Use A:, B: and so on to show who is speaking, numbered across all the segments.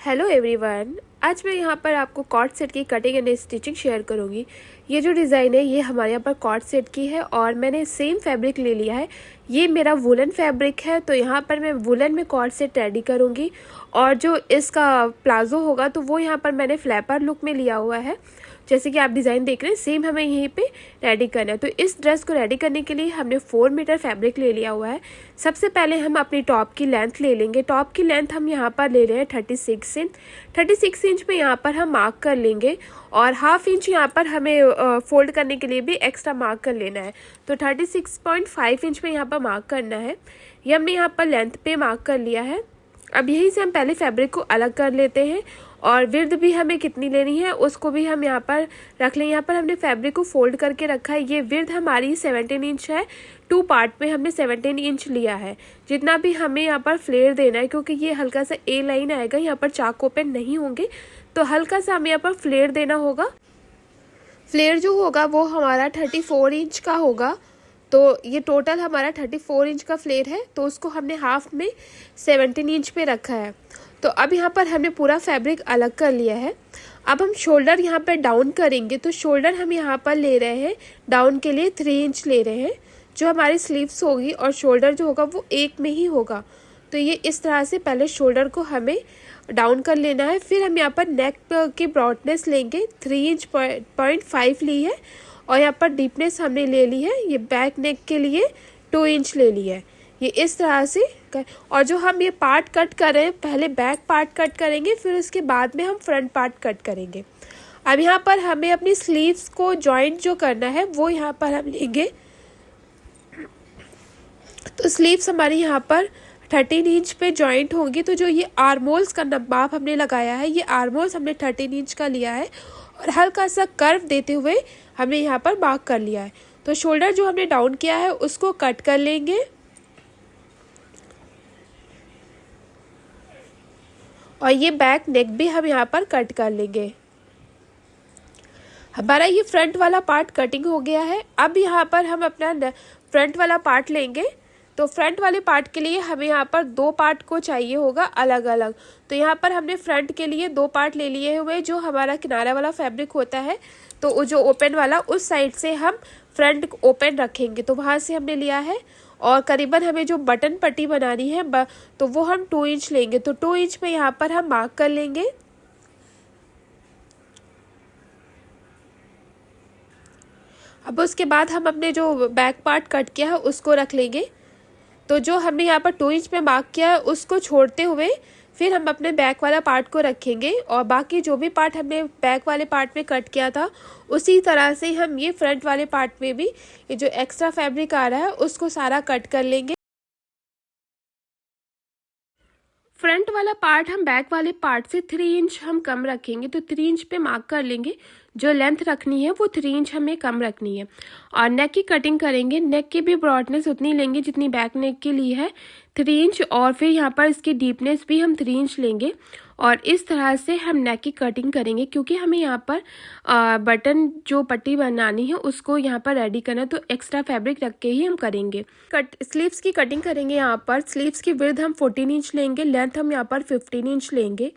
A: Hello everyone, आज मैं यहाँ पर आपको कॉर्ड सेट की कटिंग एंड स्टिचिंग शेयर करूँगी। ये जो डिज़ाइन है ये हमारे यहाँ पर कॉर्ड सेट की है और मैंने सेम फैब्रिक ले लिया है। ये मेरा वुलन फैब्रिक है, तो यहाँ पर मैं वुलन में कॉर्ड सेट रेडी करूँगी। और जो इसका प्लाजो होगा तो वो यहाँ पर मैंने फ्लैपर लुक में लिया हुआ है। जैसे कि आप डिज़ाइन देख रहे हैं सेम हमें यहीं पे रेडी करना है। तो इस ड्रेस को रेडी करने के लिए हमने 4 मीटर फैब्रिक ले लिया हुआ है। सबसे पहले हम अपनी टॉप की लेंथ ले लेंगे। टॉप की लेंथ हम यहाँ पर ले रहे हैं 36 इंच। 36 इंच पे यहाँ पर हम मार्क कर लेंगे और हाफ इंच यहाँ पर हमें फोल्ड करने के लिए भी एक्स्ट्रा मार्क कर लेना है। तो 36.5 इंच पे यहाँ पर मार्क करना है। ये हमने यहाँ पर लेंथ पे मार्क कर लिया है। अब यहीं से हम पहले फैब्रिक को अलग कर लेते हैं और विड्थ भी हमें कितनी लेनी है उसको भी हम यहाँ पर रख लें। यहाँ पर हमने फैब्रिक को फोल्ड करके रखा है। ये विड्थ हमारी 17 इंच है। 2 पार्ट में हमने 17 इंच लिया है। जितना भी हमें यहाँ पर फ्लेयर देना है, क्योंकि ये हल्का सा ए लाइन आएगा, यहाँ पर चाक ओपन नहीं होंगे, तो हल्का सा हमें यहाँ पर फ्लेयर देना होगा। फ्लेयर जो होगा वो हमारा 34 इंच का होगा। तो ये टोटल हमारा 34 इंच का फ्लेयर है, तो उसको हमने हाफ में 17 इंच पे रखा है। तो अब यहाँ पर हमने पूरा फैब्रिक अलग कर लिया है। अब हम शोल्डर यहाँ पर डाउन करेंगे। तो शोल्डर हम यहाँ पर ले रहे हैं, डाउन के लिए 3 इंच ले रहे हैं। जो हमारी स्लीव्स होगी और शोल्डर जो होगा वो एक में ही होगा। तो ये इस तरह से पहले शोल्डर को हमें डाउन कर लेना है। फिर हम यहाँ पर नेक की ब्रॉडनेस लेंगे, 3 इंच 0.5 ली है। और यहाँ पर डीपनेस हमने ले ली है, ये बैक नेक के लिए 2 इंच ले ली है। ये इस तरह से और जो हम ये पार्ट कट कर रहे हैं, पहले बैक पार्ट कट करेंगे, फिर उसके बाद में हम फ्रंट पार्ट कट करेंगे। अब यहाँ पर हमें अपनी स्लीव्स को जॉइंट जो करना है वो यहाँ पर हम लेंगे। तो स्लीव्स हमारी यहाँ पर 13 इंच पे जॉइंट होंगी। तो जो ये आर्मोल्स का माप हमने लगाया है, ये आर्मोल्स हमने 13 इंच का लिया है और हल्का सा कर्व देते हुए हमने यहाँ पर मार्क कर लिया है। तो शोल्डर जो हमने डाउन किया है उसको कट कर लेंगे और ये बैक नेक भी हम यहाँ पर कट कर लेंगे। हमारा ये फ्रंट वाला पार्ट कटिंग हो गया है। अब यहाँ पर हम अपना फ्रंट वाला पार्ट लेंगे। तो फ्रंट वाले पार्ट के लिए हमें यहाँ पर 2 पार्ट को चाहिए होगा अलग अलग। तो यहाँ पर हमने फ्रंट के लिए 2 पार्ट ले लिए हुए। जो हमारा किनारा वाला फैब्रिक होता है, तो जो ओपन वाला उस साइड से हम फ्रंट ओपन रखेंगे, तो वहाँ से हमने लिया है। और करीबन हमें जो बटन पट्टी बनानी है तो वो हम 2 इंच लेंगे। तो 2 इंच में यहाँ पर हम मार्क कर लेंगे। अब उसके बाद हम अपने जो बैक पार्ट कट किया है उसको रख लेंगे। तो जो हमने यहाँ पर 2 इंच में मार्क किया है उसको छोड़ते हुए फिर हम अपने बैक वाला पार्ट को रखेंगे और बाकी जो भी पार्ट हमने बैक वाले पार्ट में कट किया था उसी तरह से हम ये फ्रंट वाले पार्ट में भी ये जो एक्स्ट्रा फैब्रिक आ रहा है उसको सारा कट कर लेंगे। फ्रंट वाला पार्ट हम बैक वाले पार्ट से 3 इंच हम कम रखेंगे। तो 3 इंच पे मार्क कर लेंगे। जो लेंथ रखनी है वो 3 इंच हमें कम रखनी है। और नेक की कटिंग करेंगे। नेक की भी ब्रॉडनेस उतनी लेंगे जितनी बैक नेक के लिए है, 3 इंच। और फिर यहाँ पर इसकी डीपनेस भी हम 3 इंच लेंगे और इस तरह से हम नेक की कटिंग करेंगे। क्योंकि हमें यहाँ पर बटन जो पट्टी बनानी है उसको यहाँ पर रेडी करना है, तो एक्स्ट्रा फैब्रिक रख के ही हम करेंगे। स्लीव्स की कटिंग करेंगे। यहाँ पर स्लीव्स की विड्थ हम 14 इंच लेंगे, लेंथ हम यहाँ पर 15 इंच लेंगे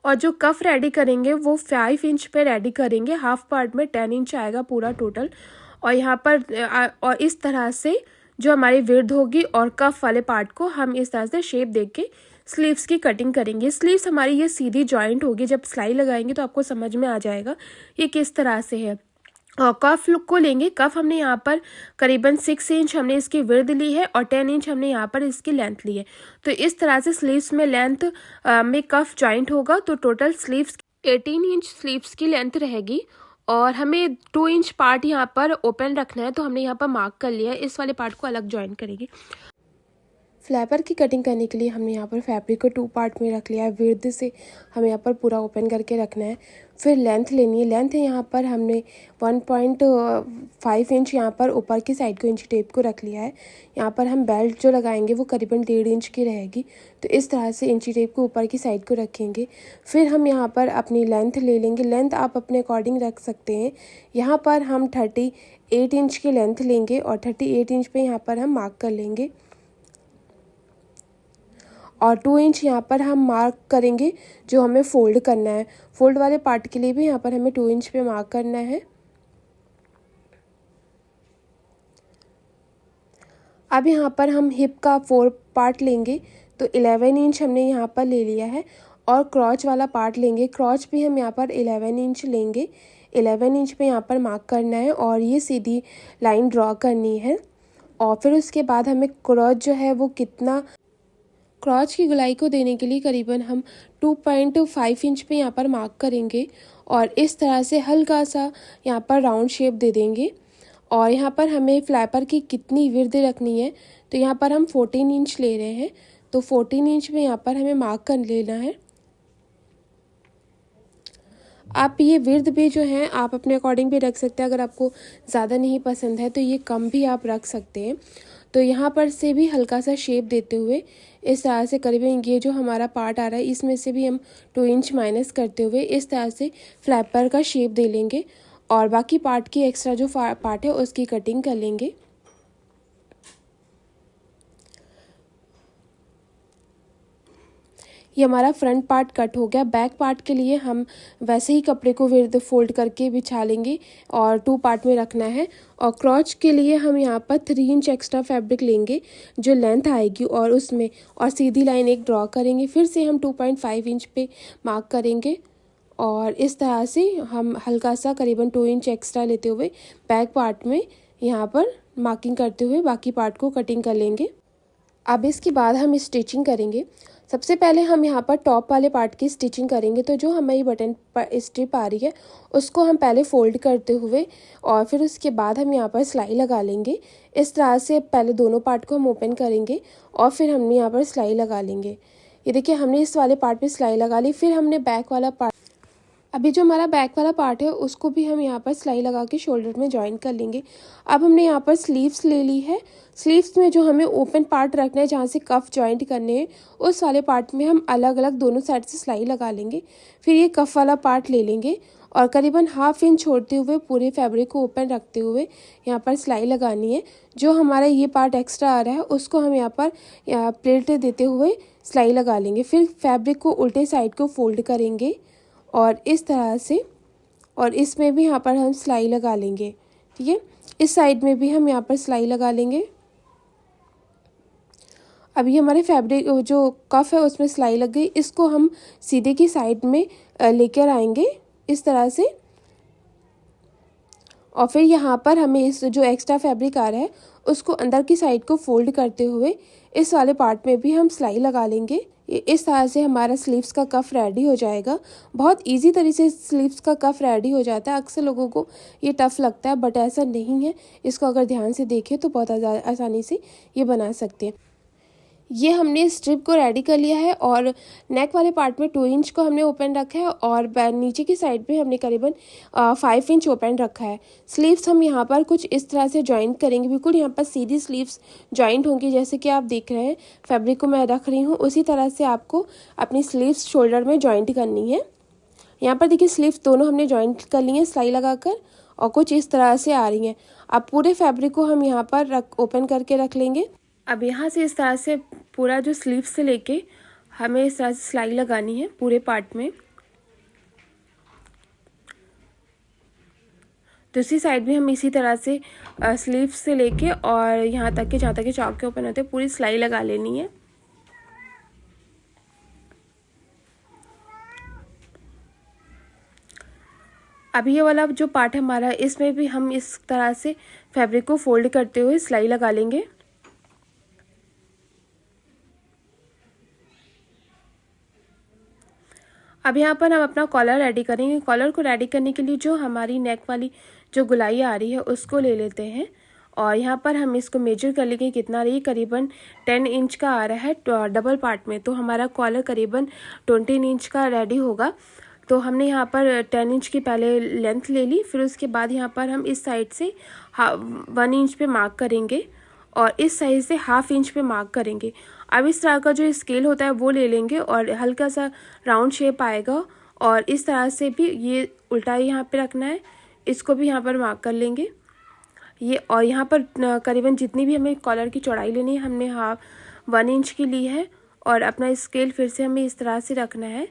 A: और जो कफ रेडी करेंगे वो 5 इंच पे रेडी करेंगे। हाफ पार्ट में 10 इंच आएगा पूरा टोटल। और यहाँ पर और इस तरह से जो हमारी विड्थ होगी और कफ वाले पार्ट को हम इस तरह से शेप दे के स्लीव्स की कटिंग करेंगे। स्लीव्स हमारी ये सीधी जॉइंट होगी। जब सिलाई लगाएंगे तो आपको समझ में आ जाएगा ये किस तरह से है। और कफ लुक को लेंगे। कफ हमने यहाँ पर करीबन 6 इंच हमने इसकी विड्थ ली है और 10 इंच हमने यहाँ पर इसकी लेंथ ली है। तो इस तरह से स्लीव्स में लेंथ में कफ जॉइंट होगा। तो टोटल स्लीव्स 18 इंच स्लीव्स की लेंथ रहेगी और हमें 2 इंच पार्ट यहाँ पर ओपन रखना है। तो हमने यहाँ पर मार्क कर लिया है। इस वाले पार्ट को अलग जॉइन करेंगे। फ्लैपर की कटिंग करने के लिए हमने यहाँ पर फैब्रिक को 2 पार्ट में रख लिया है। विड्थ से हमें यहाँ पर पूरा ओपन करके रखना है। फिर लेंथ लेनी है। लेंथ यहाँ पर हमने 1.5 इंच यहाँ पर ऊपर की साइड को इंची टेप को रख लिया है। यहाँ पर हम बेल्ट जो लगाएंगे वो करीबन 1.5 इंच की रहेगी। तो इस तरह से इंची टेप को ऊपर की साइड को रखेंगे। फिर हम यहाँ पर अपनी लेंथ ले लेंगे। लेंथ आप अपने अकॉर्डिंग रख सकते हैं। यहाँ पर हम 38 इंच की लेंथ लेंगे और 38 इंच पे यहाँ पर हम मार्क कर लेंगे। और 2 इंच यहाँ पर हम मार्क करेंगे जो हमें फ़ोल्ड करना है। फ़ोल्ड वाले पार्ट के लिए भी यहाँ पर हमें 2 इंच पे मार्क करना है। अब यहाँ पर हम हिप का 4 पार्ट लेंगे, तो 11 इंच हमने यहाँ पर ले लिया है। और क्रॉच वाला पार्ट लेंगे, क्रॉच भी हम यहाँ पर 11 इंच लेंगे। 11 इंच पे यहाँ पर मार्क करना है और ये सीधी लाइन ड्रॉ करनी है। और फिर उसके बाद हमें क्रॉच जो है वो कितना, क्रॉच की गोलाई को देने के लिए करीबन हम 2.5 इंच पे यहाँ पर मार्क करेंगे और इस तरह से हल्का सा यहाँ पर राउंड शेप दे देंगे। और यहाँ पर हमें फ्लैपर की कितनी विड्थ रखनी है, तो यहाँ पर हम 14 इंच ले रहे हैं, तो 14 इंच में यहाँ पर हमें मार्क कर लेना है। आप ये विड्थ भी जो है आप अपने अकॉर्डिंग भी रख सकते हैं, अगर आपको ज़्यादा नहीं पसंद है तो ये कम भी आप रख सकते हैं। तो यहाँ पर से भी हल्का सा शेप देते हुए इस तरह से करीबन ये जो हमारा पार्ट आ रहा है इसमें से भी हम 2 इंच माइनस करते हुए इस तरह से फ्लैपर का शेप दे लेंगे और बाकी पार्ट की एक्स्ट्रा जो पार्ट है उसकी कटिंग कर लेंगे। ये हमारा फ्रंट पार्ट कट हो गया। बैक पार्ट के लिए हम वैसे ही कपड़े को विड्थ फोल्ड करके बिछा लेंगे और 2 पार्ट में रखना है। और क्रॉच के लिए हम यहाँ पर 3 इंच एक्स्ट्रा फैब्रिक लेंगे जो लेंथ आएगी और उसमें और सीधी लाइन एक ड्रॉ करेंगे। फिर से हम 2.5 इंच पे मार्क करेंगे और इस तरह से हम हल्का सा करीबन 2 इंच एक्स्ट्रा लेते हुए बैक पार्ट में यहाँ पर मार्किंग करते हुए बाकी पार्ट को कटिंग कर लेंगे। अब इसके बाद हम स्टिचिंग करेंगे। सबसे पहले हम यहाँ पर टॉप वाले पार्ट की स्टिचिंग करेंगे। तो जो हमारी बटन पर स्ट्रिप आ रही है उसको हम पहले फ़ोल्ड करते हुए और फिर उसके बाद हम यहाँ पर सिलाई लगा लेंगे। इस तरह से पहले दोनों पार्ट को हम ओपन करेंगे और फिर हम यहाँ पर सिलाई लगा लेंगे। ये देखिए हमने इस वाले पार्ट पे सिलाई लगा ली। फिर हमने बैक वाला पार्ट, अभी जो हमारा बैक वाला पार्ट है उसको भी हम यहाँ पर सिलाई लगा के शोल्डर में जॉइन कर लेंगे। अब हमने यहाँ पर स्लीव्स ले ली है। स्लीव्स में जो हमें ओपन पार्ट रखना है जहाँ से कफ जॉइंट करने हैं उस वाले पार्ट में हम अलग अलग दोनों साइड से सिलाई लगा लेंगे। फिर ये कफ वाला पार्ट ले लेंगे और करीबन ½ इंच छोड़ते हुए पूरे फैब्रिक को ओपन रखते हुए यहाँ पर सिलाई लगानी है। जो हमारा ये पार्ट एक्स्ट्रा आ रहा है उसको हम यहाँ पर प्लेट देते हुए सिलाई लगा लेंगे। फिर फैब्रिक को उल्टे साइड को फोल्ड करेंगे और इस तरह से, और इसमें भी यहाँ पर हम सिलाई लगा लेंगे। ठीक है, इस साइड में भी हम यहाँ पर सिलाई लगा लेंगे। अभी हमारे फैब्रिक जो कफ है उसमें सिलाई लग गई, इसको हम सीधे की साइड में लेकर आएंगे इस तरह से। और फिर यहाँ पर हमें इस जो एक्स्ट्रा फैब्रिक आ रहा है उसको अंदर की साइड को फोल्ड करते हुए इस वाले पार्ट में भी हम सिलाई लगा लेंगे। इस तरह से हमारा स्लीव्स का कफ रेडी हो जाएगा। बहुत इजी तरीके से स्लीव्स का कफ रेडी हो जाता है। अक्सर लोगों को ये टफ़ लगता है बट ऐसा नहीं है। इसको अगर ध्यान से देखें तो बहुत आसानी से ये बना सकते हैं। ये हमने स्ट्रिप को रेडी कर लिया है और नेक वाले पार्ट में 2 इंच को हमने ओपन रखा है और नीचे की साइड पे हमने करीबन 5 इंच ओपन रखा है। स्लीव्स हम यहाँ पर कुछ इस तरह से जॉइंट करेंगे। बिल्कुल यहाँ पर सीधी स्लीव्स जॉइंट होंगी जैसे कि आप देख रहे हैं फैब्रिक को मैं रख रही हूँ, उसी तरह से आपको अपनी स्लीव्स शोल्डर में जॉइंट करनी है। यहाँ पर देखिए स्लीव्स दोनों हमने जॉइंट कर ली हैं सिलाई लगाकर और कुछ इस तरह से आ रही हैं। अब पूरे फैब्रिक को हम यहाँ पर ओपन करके रख लेंगे। अब यहाँ से इस तरह से पूरा जो स्लीव से लेके हमें इस तरह से सिलाई लगानी है पूरे पार्ट में। दूसरी साइड भी हम इसी तरह से स्लीव से लेके और यहाँ तक के जहाँ तक के चौक के ओपन होते हैं पूरी सिलाई लगा लेनी है। अभी ये वाला जो पार्ट है हमारा इसमें भी हम इस तरह से फैब्रिक को फोल्ड करते हुए सिलाई लगा लेंगे। अब यहाँ पर हम अपना कॉलर रेडी करेंगे। कॉलर को रेडी करने के लिए जो हमारी नेक वाली जो गुलाई आ रही है उसको ले लेते हैं और यहाँ पर हम इसको मेजर कर लेंगे कितना रही। करीबन 10 इंच का आ रहा है डबल पार्ट में, तो हमारा कॉलर करीबन 20 इंच का रेडी होगा। तो हमने यहाँ पर 10 इंच की पहले लेंथ ले ली। फिर उसके बाद यहाँ पर हम इस साइड से 1 इंच पे मार्क करेंगे और इस साइड से ½ इंच पे मार्क करेंगे। अब इस तरह का जो स्केल होता है वो ले लेंगे और हल्का सा राउंड शेप आएगा और इस तरह से भी ये उल्टा यहाँ पे रखना है, इसको भी यहाँ पर मार्क कर लेंगे ये। और यहाँ पर करीबन जितनी भी हमें कॉलर की चौड़ाई लेनी है हमने 1 इंच की ली है और अपना स्केल फिर से हमें इस तरह से रखना है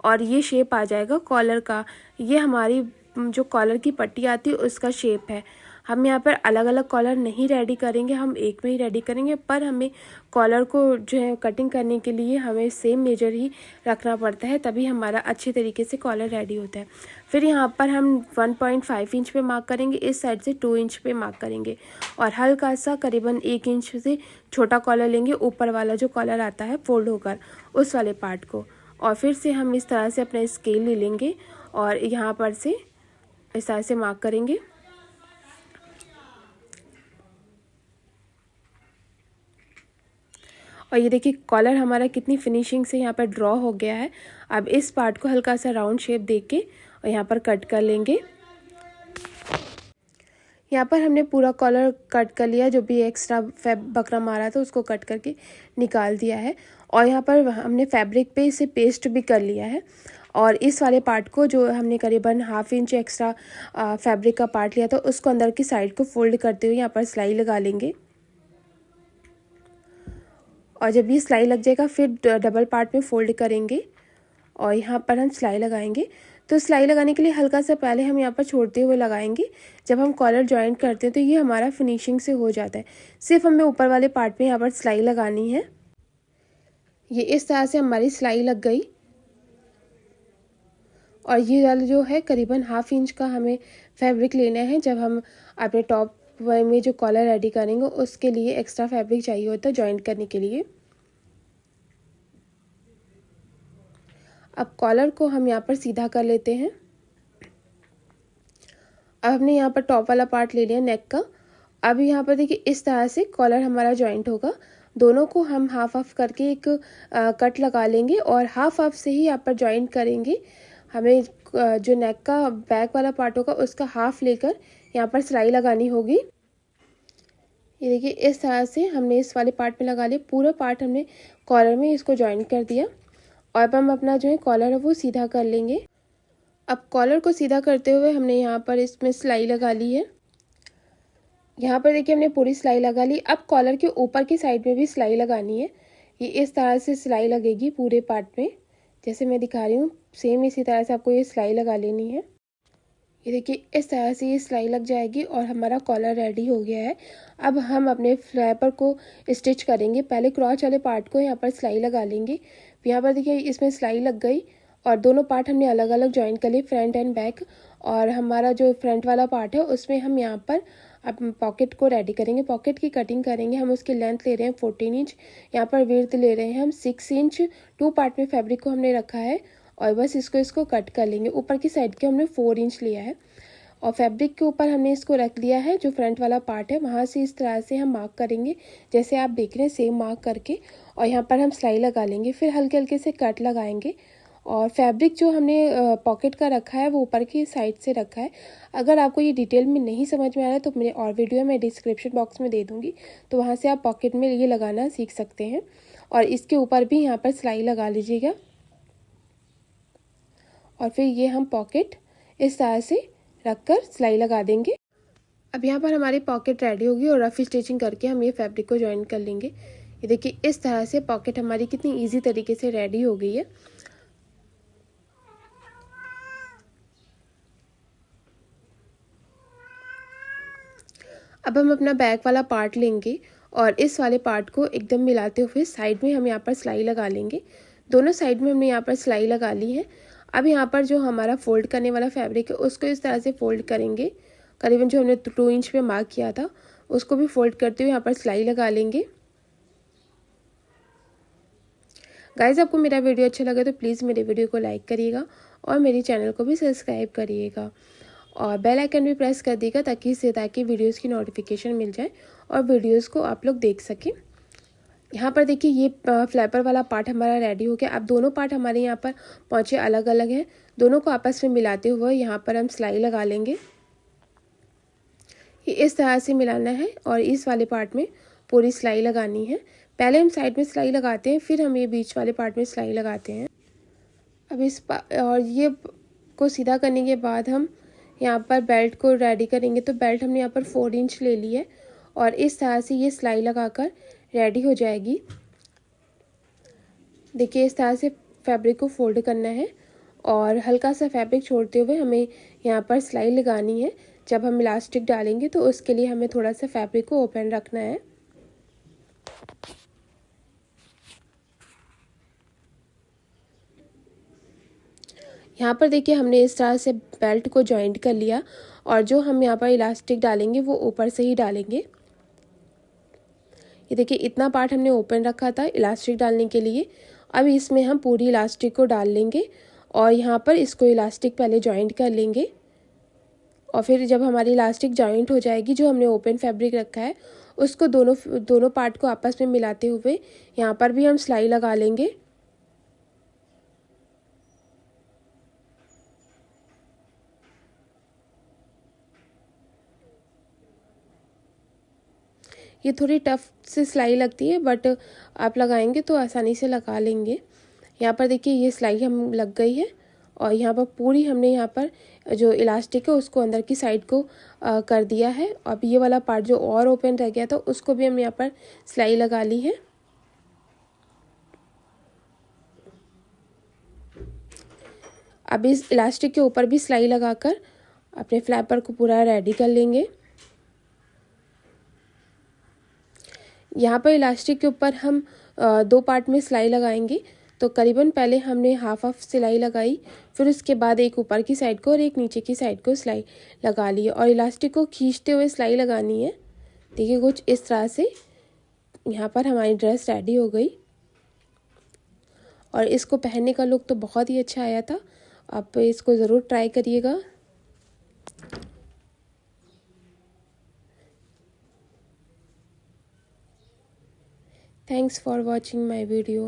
A: और ये शेप आ जाएगा कॉलर का। ये हमारी जो कॉलर की पट्टी आती है उसका शेप है। हम यहाँ पर अलग अलग कॉलर नहीं रेडी करेंगे, हम एक में ही रेडी करेंगे, पर हमें कॉलर को जो है कटिंग करने के लिए हमें सेम मेजर ही रखना पड़ता है, तभी हमारा अच्छे तरीके से कॉलर रेडी होता है। फिर यहाँ पर हम 1.5 इंच पे मार्क करेंगे, इस साइड से 2 इंच पे मार्क करेंगे और हल्का सा करीबन 1 इंच से छोटा कॉलर लेंगे, ऊपर वाला जो कॉलर आता है फोल्ड होकर उस वाले पार्ट को। और फिर से हम इस तरह से अपना स्केल ले लेंगे और यहाँ पर से इस तरह से मार्क करेंगे। और ये देखिए कॉलर हमारा कितनी फिनिशिंग से यहाँ पर ड्रॉ हो गया है। अब इस पार्ट को हल्का सा राउंड शेप देके और यहाँ पर कट कर लेंगे। यहाँ पर हमने पूरा कॉलर कट कर लिया, जो भी एक्स्ट्रा बकरम आ रहा था उसको कट करके निकाल दिया है। और यहाँ पर हमने फैब्रिक पे इसे पेस्ट भी कर लिया है और इस वाले पार्ट को जो हमने करीबन 1/2 इंच एक्स्ट्रा फैब्रिक का पार्ट लिया था उसको अंदर की साइड को फोल्ड करते हुए यहाँ पर सिलाई लगा लेंगे। और जब ये सिलाई लग जाएगा फिर डबल पार्ट में फोल्ड करेंगे और यहाँ पर हम सिलाई लगाएंगे। तो सिलाई लगाने के लिए हल्का सा पहले हम यहाँ पर छोड़ते हुए लगाएंगे। जब हम कॉलर जॉइंट करते हैं तो ये हमारा फिनिशिंग से हो जाता है। सिर्फ हमें ऊपर वाले पार्ट में यहाँ पर सिलाई लगानी है। ये इस तरह से हमारी सिलाई लग गई और ये वाला जो है करीबन 1/2 इंच का हमें फैब्रिक लेना है। जब हम अपने टॉप में जो कॉलर रेडी करेंगे उसके लिए एक्स्ट्रा फैब्रिक चाहिए होता है जॉइंट करने के लिए। अब कॉलर को हम यहाँ पर सीधा कर लेते हैं। अब हमने यहाँ पर टॉप वाला पार्ट ले लिया नेक का। अब यहाँ पर देखिए इस तरह से कॉलर हमारा जॉइंट होगा। दोनों को हम हाफ हाफ करके एक कट लगा लेंगे और हाफ हाफ से ही यहाँ पर जॉइंट करेंगे। हमें जो नेक का बैक वाला पार्ट होगा उसका हाफ लेकर यहाँ पर सिलाई लगानी होगी। ये देखिए इस तरह से हमने इस वाले पार्ट में लगा लिया, पूरा पार्ट हमने कॉलर में इसको जॉइंट कर दिया। और अब हम अपना जो है कॉलर है वो सीधा कर लेंगे। अब कॉलर को सीधा करते हुए हमने यहाँ पर इसमें सिलाई लगा ली है। यहाँ पर देखिए हमने पूरी सिलाई लगा ली। अब कॉलर के ऊपर की साइड में भी सिलाई लगानी है। ये इस तरह से सिलाई लगेगी पूरे पार्ट में, जैसे मैं दिखा रही हूँ सेम इसी तरह से आपको ये सिलाई लगा लेनी है। ये देखिए इस तरह से ये सिलाई लग जाएगी और हमारा कॉलर रेडी हो गया है। अब हम अपने फ्लैपर को स्टिच करेंगे। पहले क्रॉच वाले पार्ट को यहाँ पर सिलाई लगा लेंगे। यहाँ पर देखिए इसमें सिलाई लग गई और दोनों पार्ट हमने अलग अलग जॉइन कर लिए, फ्रंट एंड बैक। और हमारा जो फ्रंट वाला पार्ट है उसमें हम यहाँ पर अब पॉकेट को रेडी करेंगे। पॉकेट की कटिंग करेंगे। हम उसकी लेंथ ले रहे हैं 14 इंच, यहाँ पर विड्थ ले रहे हैं हम 6 इंच। 2 पार्ट में फैब्रिक को हमने रखा है और बस इसको कट कर लेंगे। ऊपर की साइड के हमने 4 इंच लिया है और फैब्रिक के ऊपर हमने इसको रख लिया है। जो फ्रंट वाला पार्ट है वहाँ से इस तरह से हम मार्क करेंगे, जैसे आप देख रहे हैं सेम मार्क करके। और यहाँ पर हम सिलाई लगा लेंगे, फिर हल्के हल्के से कट लगाएंगे। और फैब्रिक जो हमने पॉकेट का रखा है वो ऊपर की साइड से रखा है। अगर आपको ये डिटेल में नहीं समझ में आ रहा है तो मेरे और वीडियो मैं डिस्क्रिप्शन बॉक्स में दे दूँगी, तो वहाँ से आप पॉकेट में ये लगाना सीख सकते हैं। और इसके ऊपर भी यहाँ पर सिलाई लगा लीजिएगा और फिर ये हम पॉकेट इस तरह से रखकर सिलाई लगा देंगे। अब यहाँ पर हमारी पॉकेट रेडी होगी और रफ स्टिचिंग करके हम ये फैब्रिक को जॉइन कर लेंगे। ये देखिए इस तरह से पॉकेट हमारी कितनी इजी तरीके से रेडी हो गई है। अब हम अपना बैक वाला पार्ट लेंगे और इस वाले पार्ट को एकदम मिलाते हुए साइड में हम यहाँ पर सिलाई लगा लेंगे। दोनों साइड में हमने यहाँ पर सिलाई लगा ली है। अब यहाँ पर जो हमारा फोल्ड करने वाला फैब्रिक है उसको इस तरह से फोल्ड करेंगे। करीबन जो हमने 2 इंच पे मार्क किया था उसको भी फोल्ड करते हुए यहाँ पर सिलाई लगा लेंगे। गाइस, आपको मेरा वीडियो अच्छा लगा तो प्लीज़ मेरे वीडियो को लाइक करिएगा और मेरे चैनल को भी सब्सक्राइब करिएगा और बेल आइकन भी प्रेस कर दीजिएगा ताकि वीडियोस की नोटिफिकेशन मिल जाए और वीडियोस को आप लोग देख सकें। यहाँ पर देखिए ये फ्लैपर वाला पार्ट हमारा रेडी हो गया। अब दोनों पार्ट हमारे यहाँ पर पहुँचे अलग अलग हैं, दोनों को आपस में मिलाते हुए यहाँ पर हम सिलाई लगा लेंगे। ये इस तरह से मिलाना है और इस वाले पार्ट में पूरी सिलाई लगानी है। पहले हम साइड में सिलाई लगाते हैं, फिर हम ये बीच वाले पार्ट में सिलाई लगाते हैं। अब और ये को सीधा करने के बाद हम यहाँ पर बेल्ट को रेडी करेंगे। तो बेल्ट हमने यहाँ पर 4 इंच ले ली है और इस तरह से ये सिलाई लगाकर रेडी हो जाएगी। देखिए इस तरह से फैब्रिक को फोल्ड करना है और हल्का सा फैब्रिक छोड़ते हुए हमें यहाँ पर सिलाई लगानी है। जब हम इलास्टिक डालेंगे तो उसके लिए हमें थोड़ा सा फैब्रिक को ओपन रखना है। यहाँ पर देखिए हमने इस तरह से बेल्ट को जॉइंट कर लिया और जो हम यहाँ पर इलास्टिक डालेंगे वो ऊपर से ही डालेंगे। ये देखिए इतना पार्ट हमने ओपन रखा था इलास्टिक डालने के लिए। अब इसमें हम पूरी इलास्टिक को डाल लेंगे और यहाँ पर इसको इलास्टिक पहले जॉइंट कर लेंगे और फिर जब हमारी इलास्टिक जॉइंट हो जाएगी, जो हमने ओपन फैब्रिक रखा है उसको दोनों पार्ट को आपस में मिलाते हुए यहाँ पर भी हम सिलाई लगा लेंगे। ये थोड़ी टफ से सिलाई लगती है बट आप लगाएंगे तो आसानी से लगा लेंगे। यहाँ पर देखिए ये सिलाई हम लग गई है और यहाँ पर पूरी हमने यहाँ पर जो इलास्टिक है उसको अंदर की साइड को कर दिया है। अब ये वाला पार्ट जो और ओपन रह गया था उसको भी हम यहाँ पर सिलाई लगा ली है। अब इस इलास्टिक के ऊपर भी सिलाई लगाकर अपने फ्लैपर को पूरा रेडी कर लेंगे। यहाँ पर इलास्टिक के ऊपर हम 2 पार्ट में सिलाई लगाएंगे। तो करीबन पहले हमने हाफ सिलाई लगाई, फिर उसके बाद एक ऊपर की साइड को और एक नीचे की साइड को सिलाई लगा ली और इलास्टिक को खींचते हुए सिलाई लगानी है। देखिए कुछ इस तरह से यहाँ पर हमारी ड्रेस रेडी हो गई और इसको पहनने का लुक तो बहुत ही अच्छा आया था। आप इसको ज़रूर ट्राई करिएगा। Thanks for watching my video.